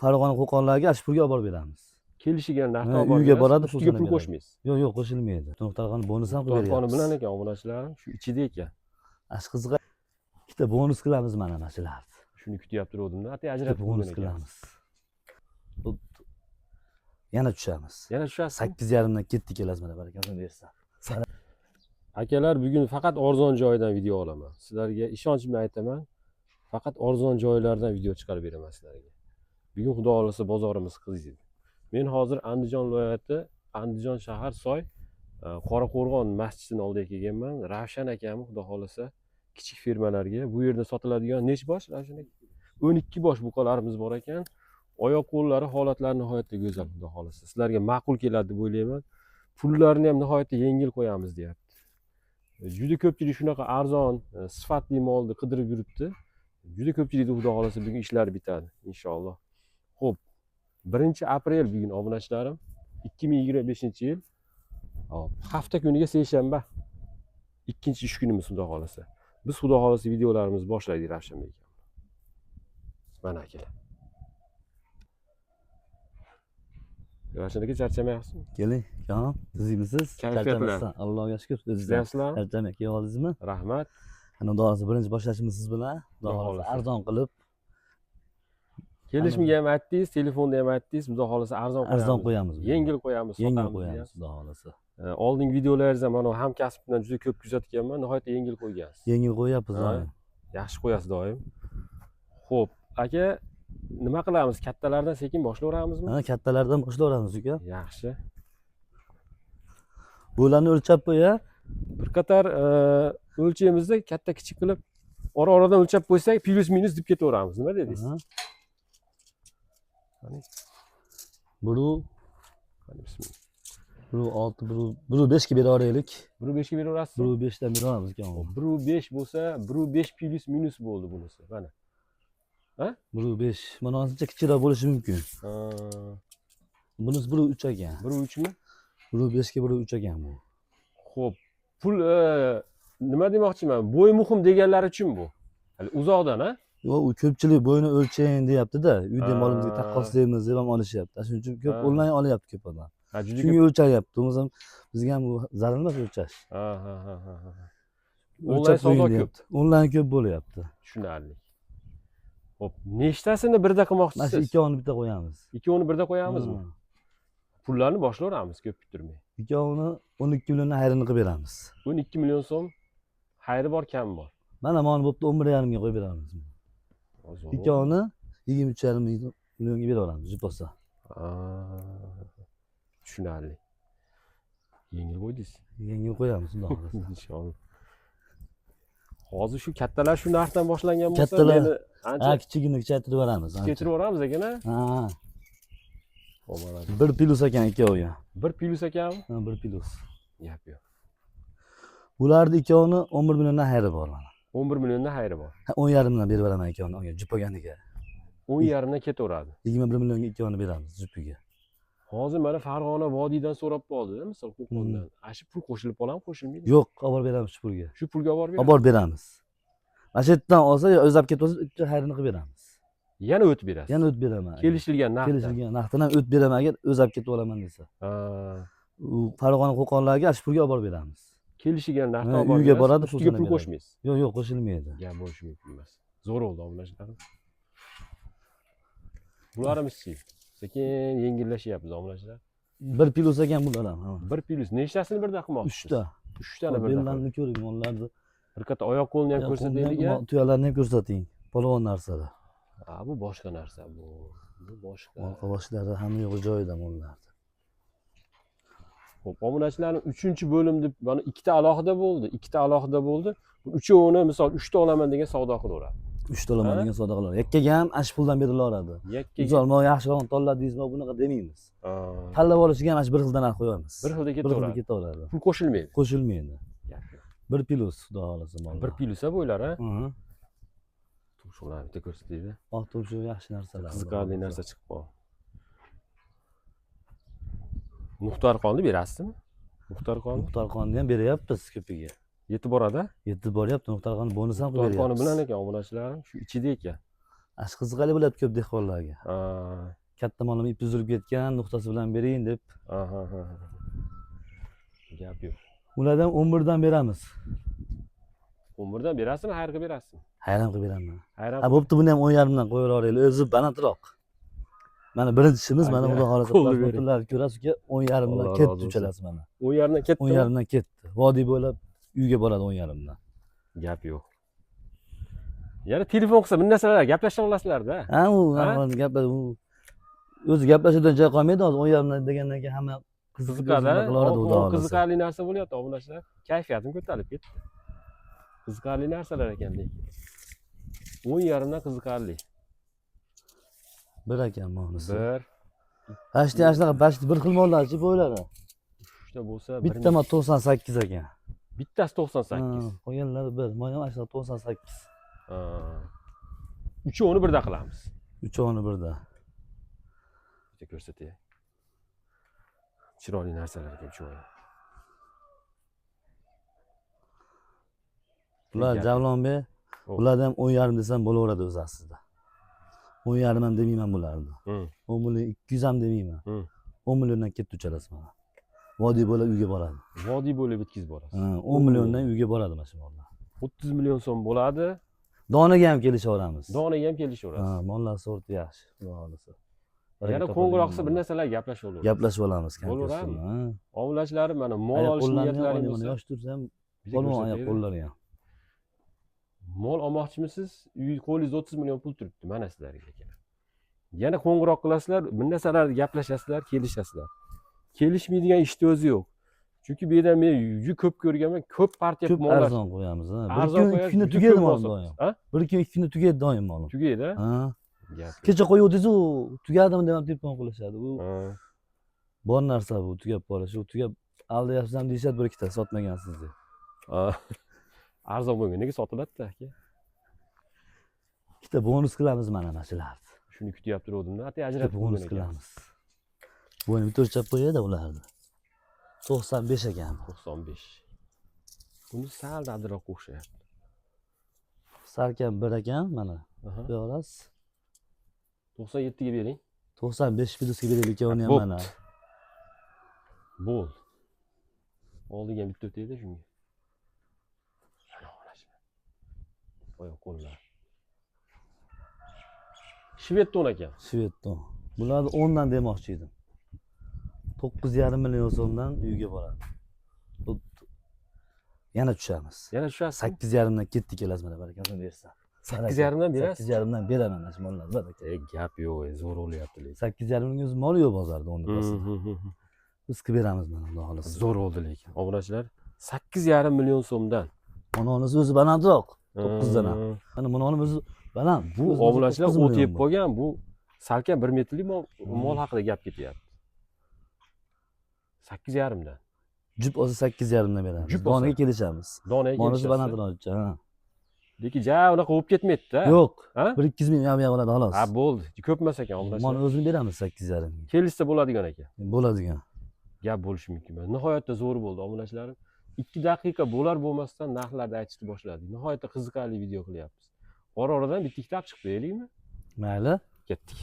Farg'ona Qo'qonlarga Ashpurga olib borib beramiz. Kelishiga narxni Ha, olib borib uyga berasiz, boradi, ustiga pulini pul beradi. qo'shmaysiz. Yo'q, qo'shilmaydi. To'xtalgan bonus ham qilib To'lqoni beryapmiz. bilan ekan obunachilarim shu ichida ekan. Ash qizga ikkita bonus qilamiz mana shularni. Shuni kutyapti turuvdim-da. Atay ajratib Bonus qo'ygan ekan. qilamiz. Yana tushamiz. Yana tushasiz. 8:30 dan ketdi kelasiz mana barakasini bersa. Akalar, bugun faqat arzon joydan video olaman. Sizlarga ishonch bilan aytaman. Faqat arzon joylardan video chiqarib beraman sizlarga. Bugun xudo xolasa bozorimiz qiziq. Men hozir Andijon viloyati, Andijon shahar Soy, Qoraqo'rg'on masjidining oldiga kelganman. Ravshan akam xudo xolasa kichik firmalarga bu yerda sotiladigan nech bosh Ravshan aka? 12 bosh buqalarimiz bor ekan. Oyoq qo'llari holatlari nihoyatda go'zal xudo xolasa. Sizlarga ma'qul keladi deb o'ylayman. Pullarni ham nihoyatda yengil qo'yamiz deyapti. Juda ko'pchilik shunaqa arzon, sifatli molni qidirib yuribdi. Juda ko'pchilikda xudo xolasa bugun ishlar bitadi inshaalloh. Xo'p, 1-aprel bugun obunachilarim, 2025-yil. Hop, hafta kuniga seshanba. Ikkinchi ish kunimiz xudo xolasa. Biz xudo xolasa videolarimizni boshlaydik Ravshanbek aka. Mana akalar. Ravshan aka charchamayapsizmi? Keling, jon, sizmisiz? Kayfiyatlar. Allohga shukr. Sizlarsizlarmi? Charchamak keldingizmi? Rahmat. Ana xudosi birinchi boshlashimiz siz bilan. Xudo Xudo xolasa xolasa. arzon qilib, Kelishimga ham aytdingiz, telefonda ham aytdingiz, xudo xolasa arzon qo'yamiz. Yengil qo'yamiz, Yengil sotamiz qo'yamiz deyapsiz. xudo xolasa. Oldingi videolaringizni mana hamkasbimdan juda ko'p kuzatganman, nihoyatda yengil qo'ygansiz. Yengil qo'yapmiz Ha. doim. Yaxshi qo'yasiz doim. Xo'p, aka, nima qilamiz? Kattalardan sekin boshlayveramizmi? Ha, kattalardan boshlayveramiz uka. Yaxshi. Bularni o'lchab qo'ya. Bir qator o'lchayimizda katta kichik qilib ora-oradan o'lchab qo'ysak, plus minus deb ketaveramiz. Nima dedingiz? Ha. Qani, Buru bismillah. 6, 5 ga beraveraylik. 1.5 ga beraverasiz? 5 dan beramiz uka. 1.5 bo'lsa, 1.5 plus minus bo'ldi bunisi. Mana. 5. Mana hozircha kichikroq bo'lishi mumkin. Ha. Bunisi 3 ekan. 1.3 mi? 5 ga 3 ekan bu. Xo'p, pul nima demoqchiman? Bo'y muhim deganlar uchun bu. Hali uzoqdan, ha? Yo'q, u ko'pchilik bo'yni o'lchang deyapti-da. Uyda Ha. molimizga taqqoslaymiz deb ham olishyapti. Shuning uchun ko'p Ha. onlayn olyapti ko'p odam. Ha, juda Shunga ko'p. o'lchayapti. O'zi ham bizga ham bu zarur emas o'lchash. Ha. Onlayn O'lchab savdo qo'ying ko'p. deyapti. Onlayn ko'p bo'lyapti. Tushunarli. Xo'p, nechtasini birda Mana shu qilmoqchisiz? ikkovini bitta qo'yamiz. Ikkovini birda qo'yamizmi? Ha. Pullarni boshlayveramiz ko'p kuttirmay. Ikkovini 12 milliondan xayrini qilib beramiz. 12 million so'm xayri bor, kami bor. Mana mana bo'pti 11,5 ga qo'yib beramiz. Ozroq. Ikkovini 23,5 millionga beraveramiz, jip bo'lsa. Tushunarli. Yengil qo'ydingiz. Yengil qo'yamiz, xudo xolasa. Inshaalloh. Hozir shu kattalar shu narxdan boshlangan bo'lsa, Kattalar- meni Ha, ancha kichigini kichaytirib beramiz. ketirib yuboramiz ekan-a? Ha, Xo'p, mana 1 plus ekan ikkovi ham. 1 plus ekanmi? Ha, 1 plus. Gap yo'q. Bularni ikkovini 11 milliondan xayri bor mana. 11 milliondan xayri bor. 10,5 milliondan berib beraman ikkovini, unga jip bo'lganiga. 10,5 dan ketaveradi. 21 millionga ikkovini beramiz jipiga. Hozir mana Farg'ona vodiydan so'rab qoldi, misol Qo'qondan. Ashi pul qo'shilib qoladimi, qo'shilmaydi? Yo'q, olib beramiz shu pulga. Shu pulga olib beramiz. Olib borib beramiz. Mana shu yerdan olsa, o'zab ketib olsa, uchta xayrini qilib beramiz. Yana o'tib berasiz. Yana o'tib beraman. Kelishilgan narxdan. Kelishilgan narxdan ham o'tib beraman agar o'zab ketib olaman desa. Ha. U Farg'ona Qo'qonlarga Ashpurga olib borib beramiz. Kelishilgan narxdan Ha, olib borib uyga berasiz, boradi, ustiga pulini pul beradi. qo'shmaysiz. Yo'q, qo'shilmaydi. Gap bo'lishi mumkin emas. Zo'r bo'ldi obunachilarim. Bularimiz-chi? Sekin yengillashyapmiz obunachilar. 1 plus ekan bular ham. 1 plus nechtasini birda qilmoqchisiz? 3 ta. 3 tani birda. Bellarni ko'ring, mollarni. Bir qator oyoq qo'lni ham ko'rsataylik. Tuyalarni ham ko'rsating. Polvon narsalar. Ha, bu boshqa narsa bu. Bu boshqa. Orqa boshlari hamma yo'g'i joyida mollarni. Xo'p, obunachilarning 3-bo'lim deb mana ikkita alohida bo'ldi. Ikkita alohida bo'ldi. Bu uchovini misol 3 ta olaman degan savdo qilaveradi. 3 ta olaman degan savdo qilaveradi. Yakkaga ham ash puldan berilaveradi. Yakkaga. Misol, "Men yaxshiroq tanladingizmi?" bunaqa demaymiz. Ha. Tanlab olishiga ham ash bir xildan narx qo'yamiz. Bir xilda Bir xilda ketaveradi. ketaveradi. Pul qo'shilmaydi. Qo'shilmaydi. Gap yo'q. 1 plus, xudo xolasa mollar. 1 plusa bo'lar, ha? Ha. Shularni bitta ko'rsataylik. Ortum shu yaxshi narsalar. Qiziqarli narsa chiqib qoldi. Muxtor qonni berasizmi? Muxtor qonni Muxtorxonni ham beryapmiz ko'piga. yetib boradi. Yetib boryapti. Muxtorxonni bonus ham qilib Muxtor qonni beryapmiz. bilan ekan obunachilarim shu ichida ekan. Ash qiziqali bo'ladi ko'p dehqonlarga. Ha. Katta molim ip uzilib ketgan, nuqtasi bilan bering deb. Aha. Gap yo'q. Ulardan 11 dan beramiz. 11 dan berasizmi, hayirga berasizmi? Hayron qilib beraman. Hayron. Ha, bo'pti, buni ham 10,5 dan qo'yaveraylik. O'zi balandroq. Mana birinchi ishimiz, mana xudo xohlasa qo'lni bering. fotolarni ko'rasiz uka, 10,5 dan Alloh ketdi rozi uchalasi mana. 10,5 dan ketdi. 10,5 dan ketdi. Vodiy bo'ylab uyga boradi 10,5 dan. Gap yo'q. Yana telefon qilsa, bu narsalar gaplasha olasizlar-da. Ha, u gaplar u o'zi gaplashadigan joy qolmaydi hozir 10,5 dan degandan keyin hamma Qiziqadi. qilaveradi xudo xohlasa. Qiziqarli narsa bo'lyapti obunachilar. Kayfiyatim ko'tarilib ketdi. Qiziqarli narsalar ekan lekin. 10,5 dan qiziqarli. Bir ekan bunisi. Bir, Pashti bir xil mollarchi bo'ylari. uchta bo'lsa, Bitta ma 98 ekan. bittasi 98. Qolganlari bir, mana 98. Ha. Uchovini birda qilamiz. Uchovini birda. Bitta ko'rsatay. Chiroyli narsalar ekan uchovi. Bular Javlonbek, bularni ham 10,5 desam bo'laveradi o'zi aslida. 10,5 ham demayman bularni. 10 million 200 ham demayman. 10 milliondan ketdi uchalasi mana. Vodiy bo'lib uyga boradi. Vodiy bo'lib bitkizib borasiz. 10 milliondan uyga boradi mana shu mollar. 30 million so'm bo'ladi. Donaga ham kelishaveramiz. Donaga ham kelishaverasiz. Ha, mollar sorti yaxshi, xudo xohlasa. Yana qo'ng'iroq qilsa bir narsalar gaplashib olamiz. Gaplashib olamiz Bo'laveradimi? Obunachilarim mana mol olish niyatlaringiz bo'lsa, yosh tursa ham polvon oyoq qo'llari ham. Mol olmoqchimisiz? Qo'lingizda 30 million pul turibdi mana sizlarga ekan. Yana qo'ng'iroq qilasizlar, bir narsalarni gaplashasizlar, kelishasizlar. Kelishmaydigan ishni o'zi yo'q. Chunki bu yerda men juda ko'p ko'rganman, ko'p partiya Ko'p mollar. arzon qo'yamiz, ha. Arzon Bir qo'yasiz, kunda juda tugaydi ko'p mol olsa- doim. Ha? Bir kun, ikki kunda tugaydi doim mol. Tugaydi, Ha. gap. Kecha qo'yuvdingiz-u, tugadimi deb telefon qilishadi. Bu Ha. bor narsa bu, tugab qolishi. U tugab aldayapsiz ham deyishadi bir ikkita sotmagansiz deb. Ha. Arzon bo'lgan, nega sotiladi-da aka? Ikkita bonus qilamiz mana shularni. Shuni kutyapti turuvdim-da, ati Ikkita ajratib bonus qilamiz. Buni bitta o'lchab qo'yadi ularni. 95 ekan. 95. Buni sal dadilroq o'xshayapti. Salkam bir ekan mana. Aha. Ko'rasiz. 97 ga bering. 95 plyusga beraylik uni ham mana. Bo'l. Oldiga bitta o'taydi shunga. Ana qarashma. Oyoq qo'llar. Shvedton ekan. Shvedton. Bularni 10 dan demoqchi edim. 9,5 million so'mdan uyga boradi. Yana tushamiz. Yana tushasiz. 8,5 dan ketdi kelasiz mana barakasini bersa. 8,5 dan berasiz. 8,5 dan beraman mana shu mollarni baraka. Gap yo'q, zo'r o'lyapti lekin. 8,5 ming o'zi mol yo'q bozorda uni qilsa. Biz qilib beramiz mana xudo xohlasa. Zo'r oldi lekin. Obunachilar 8,5 million so'mdan. Ononisi o'zi balandroq. 9 dan ham. Mana buning o'zi baland. Bu obunachilar o't yeb qolgan, bu salkam 1 metrlik mol haqida gap ketyapti. 8,5 dan. Jup olsa 8,5 dan beramiz. Jup olsa. Donaga kelishamiz. Donaga Monisi kelishasiz. balandroqcha, ha. Lekin ja unaqa bo'lib ketmaydi-da. Yo'q. Ha? 1-2 ming ham bo'ladi xolos. Ha, bo'ldi. Ko'pmas ekan Mana obunachilar. o'zini beramiz 8,5 ming. Kelishsa bo'ladigan ekan. Bo'ladigan. Gap bo'lishi mumkin. Nihoyatda zo'r bo'ldi obunachilarim. 2 daqiqa bo'lar bo'lmasdan narxlarni aytishni boshladik. Nihoyatda qiziqarli video qilyapmiz. Ora-oradan bitta ikkita olib chiqib qo'yaylikmi? Mayli. Ketdik.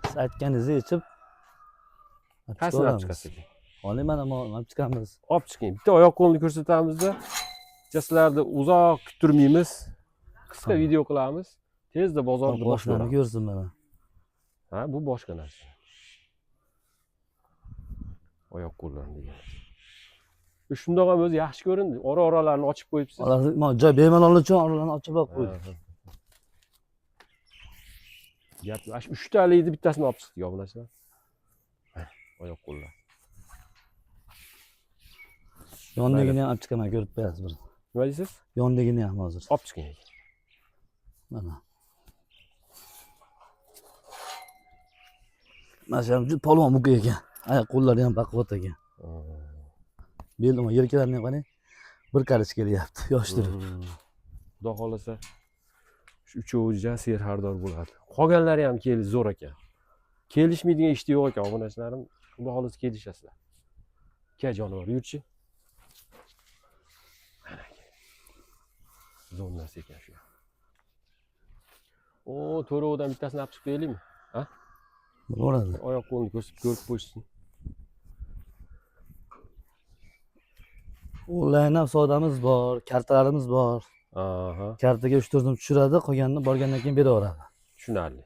Siz aytganingizni yechib Qaysini olib chiqasiz? oling mana olib chiqamiz. Olib chiqing. Bitta oyoq qo'lni ko'rsatamizda, sizlarni uzoq kuttirmaymiz. Qisqa video qilamiz. Tezda bozorda Boshlarni boshlaymiz. ko'rsin mana. Ha, bu boshqa narsa. Oyoq qo'llarni degan. Shundoq ham o'zi yaxshi ko'rindi. Ora-oralarni ochib qo'yibsiz. Joy bemalol uchun oralarni ochib qo'ydik. Gap, shu 3 talikni bittasini olib chiqdik obunachilar. Oyoq qo'llar. Yondagini ham olib chiqaman, ko'rib qo'yasiz bir. Nima deysiz? Yondagini ham hozir. Olib chiqing. Mana. Mana shu juda polvon buqa ekan. Oyoq qo'llari ham baquvvat ekan. Belima yelkalarini qarang. Bir qarich kelyapti, yosh turib. Xudo xolasa shu uchovi serhardor bo'ladi. Qolganlari ham zo'r ekan. Kelishmaydigan ish yo'q ekan obunachilarim. Xudo xolasa kelishasizlar. Ke jonivor yurchi. Zo'r narsa ekan shu. O to'rovdan bittasini olib chiqib beraylikmi? Ha? Bo'laveradi. Oyoq qo'lini ko'rib qo'yishsin. Onlayn savdamiz bor, kartalarimiz bor. Aha, Kartaga 3-4 so'm tushiradi, qolganini borgandan keyin beraveradi. tushunarli.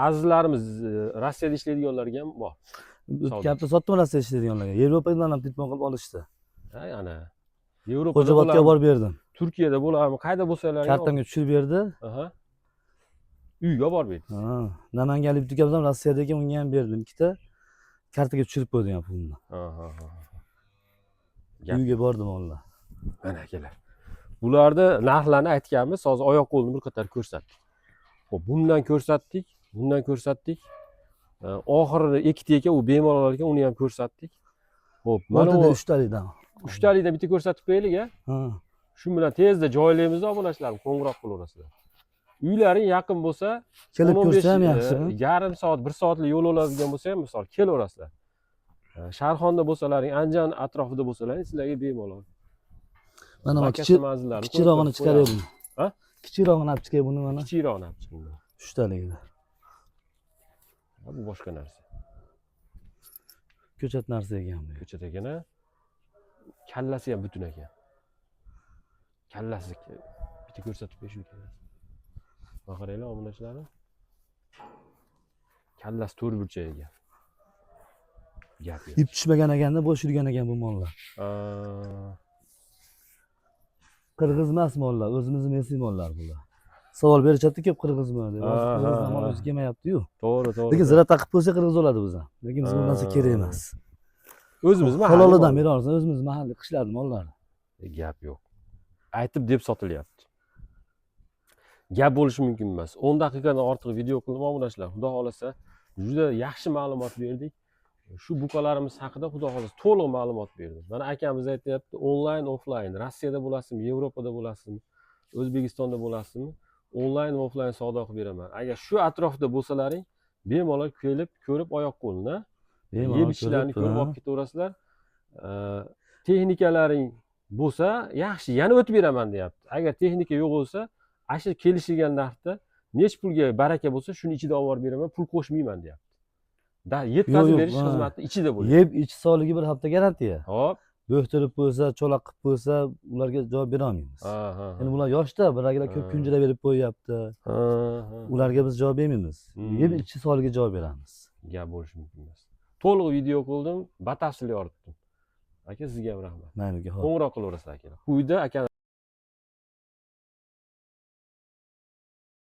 Azizlarimiz Rossiyada ishlaydiganlarga ham bor. O'tgan hafta sotdim Rossiya ishlaydiganlarga. Yevropadan ham telefon qilib olishdi. Ha, ana. Yevropada Xo'jaobodga bo'larmi? borib berdim. Turkiyada bo'larmi? Qayda bo'lsalar ham. Kartamga tushirib berdi. Aha. Uyga borib berdi. Ha, namanganlik ukamiz ham Rossiyadagi unga ham berdim. Ikkita kartaga tushirib qo'ydim ham pulni. Aha. Uyga bordim onlar. Mana akalar. Bularni narxlarni aytganmiz, hozir oyoq qo'lni bir qator ko'rsatdik. Xo'p, bundan ko'rsatdik. Oxirida ikkita ekan, u bemalol ekan, uni ham ko'rsatdik. Xo'p, mana O'rtada bu 3 talikdan. 3 talikdan bitta ko'rsatib qo'yaylik a. Ha. Shu bilan tezda joylaymiz obunachilarim, qo'ng'iroq qilaverasizlar. Uylaring yaqin bo'lsa, Kelib 15, ko'rsa ham yaxshi. yarim soat, 1 soatlik yo'l oladigan bo'lsa ham, misol kelaverasizlar. Sharxonda bo'lsalaring, Andijon atrofida bo'lsalaring, sizlarga bemalol. Mana bu manzillarni kichikroqini chiqaray buni. Ha? Kichikroqini olib chiqay buni mana. Kichikroqni olib chiqing. 3 talikda. Bu boshqa narsa. Ko'chat narsa ekan bu. Ko'chat ekan a. Kallasi ham butun ekan. Kallasi bitta ko'rsatib berishim kerak. Mana qaranglar obunachilarim. Kallasi to'rt burchak ekan. Gap yo'q. Ip tushmagan ekanda bo'sh yurgan ekan bu mollar. Qirg'iz emas mollar, o'zimizning mesli mollar bular. Savol berishyapti ko'p qirg'izmi deb. Qirg'iz mol o'zi kelmayapti-yu. To'g'ri. Lekin zira taqib qo'ysa qirg'iz bo'ladi bizdan. Lekin biz bu narsa kerak emas. O'zimiz halolidan bera olsa o'zimiz mahalliy qishlarning mollari. Gap yo'q. Aytib deb sotilyapti. Gap bo'lishi mumkin emas. 10 daqiqadan ortiq video qildim obunachilar. Xudo xolasa juda yaxshi ma'lumot berdik. Shu buqalarimiz haqida xudo xolasa to'liq ma'lumot berdim. Mana akamiz aytayapti, onlayn, offlayn, Rossiyada bo'lasizmi, Yevropada bo'lasizmi, O'zbekistonda bo'lasizmi, onlayn va offlayn savdo qilib beraman. Agar shu atrofda bo'lsalaring, bemalol kelib, ko'rib oyoq qo'lni, yeb ishlarni ko'rib olib ketaverasizlar. Texnikalaring bo'lsa, yaxshi, yana o'tib beraman deyapti. Agar texnika yo'q bo'lsa, shu kelishilgan narxda nech pulga baraka bo'lsa, shuni ichida olib borib beraman, pul qo'shmayman deyapti. Yetkazib berish xizmati ichida bo'ladi. Yeb ichish sog'ligi bir hafta garantiya. Hop. Bo'xtirib qo'ysa, cho'loq qilib qo'ysa, ularga javob bera olmaymiz. Endi bular yoshda, biragilar ko'p kunjira berib qo'yyapti. Ularga biz javob bermaymiz. Yeb ichish sog'ligiga javob beramiz. Gap bo'lishi mumkin emas. To'liq video qildim, batafsil yoritdim. Aka, sizga ham rahmat. Mayli, qo'ng'iroq qilaverasiz aka. Quyida aka